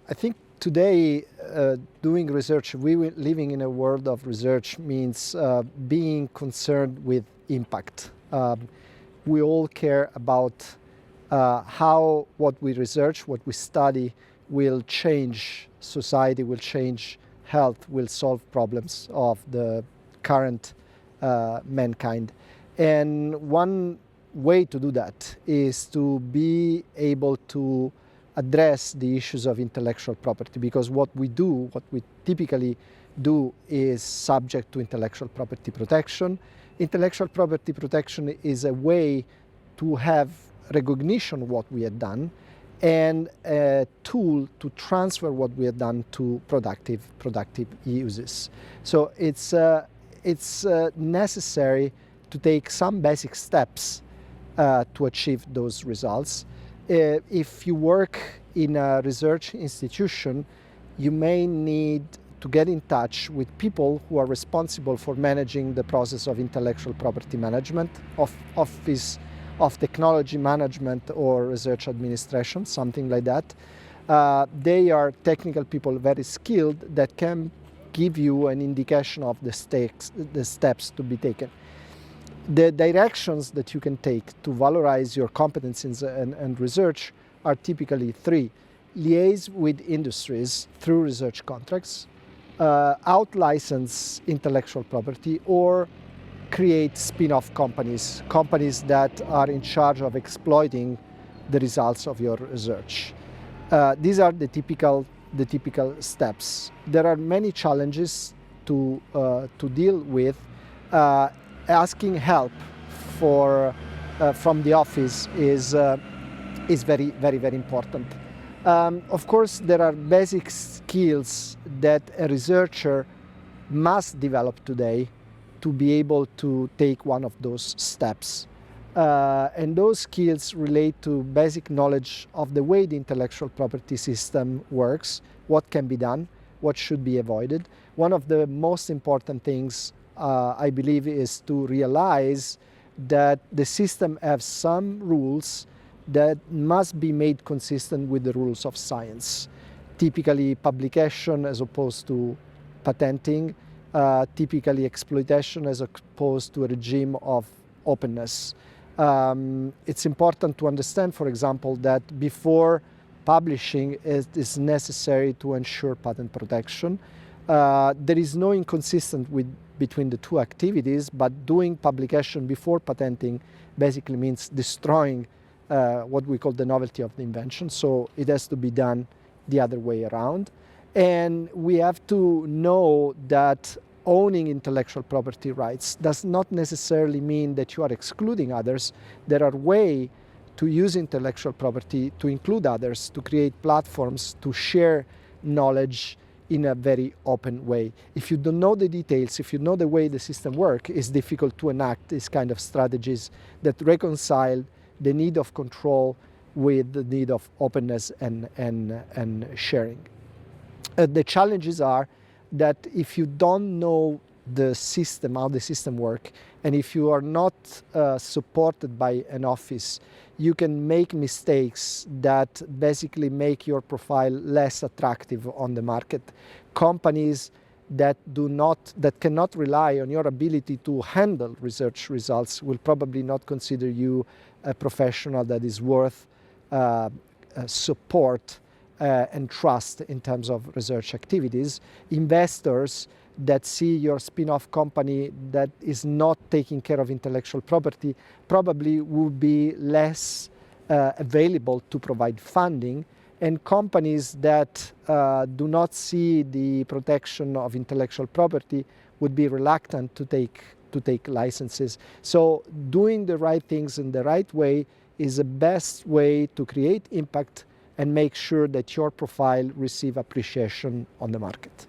I think today doing research, living in a world of research means being concerned with impact. We all care about how what we research, what we study will change society, will change health, will solve problems of the current mankind. And one way to do that is to be able to address the issues of intellectual property, because what we typically do is subject to intellectual property protection. Intellectual property protection is a way to have recognition of what we have done and a tool to transfer what we have done to productive uses. So it's necessary to take some basic steps to achieve those results. If you work in a research institution, you may need to get in touch with people who are responsible for managing the process of intellectual property management, office of technology management or research administration, something like that. They are technical people, very skilled, that can give you an indication of the steps to be taken. The directions that you can take to valorize your competencies and research are typically three. Liaise with industries through research contracts, out-license intellectual property, or create spin-off companies that are in charge of exploiting the results of your research. These are the typical steps. There are many challenges to deal with. Asking help from the office is very, very, very important. Of course, there are basic skills that a researcher must develop today to be able to take one of those steps. And those skills relate to basic knowledge of the way the intellectual property system works, what can be done, what should be avoided. One of the most important things I believe is to realize that the system has some rules that must be made consistent with the rules of science. Typically publication as opposed to patenting, typically exploitation as opposed to a regime of openness. It's important to understand, for example, that before publishing it is necessary to ensure patent protection. There is no inconsistency between the two activities, but doing publication before patenting basically means destroying what we call the novelty of the invention. So it has to be done the other way around. And we have to know that owning intellectual property rights does not necessarily mean that you are excluding others. There are ways to use intellectual property to include others, to create platforms, to share knowledge in a very open way. If you don't know the details, if you know the way the system works, it's difficult to enact these kind of strategies that reconcile the need of control with the need of openness and sharing. The challenges are that if you don't know the system, how the system works, and if you are not supported by an office, you can make mistakes that basically make your profile less attractive on the market. Companies that cannot rely on your ability to handle research results will probably not consider you a professional that is worth support and trust in terms of research activities. Investors that see your spin-off company that is not taking care of intellectual property probably will be less available to provide funding, and companies that do not see the protection of intellectual property would be reluctant to take licenses. So doing the right things in the right way is the best way to create impact and make sure that your profile receives appreciation on the market.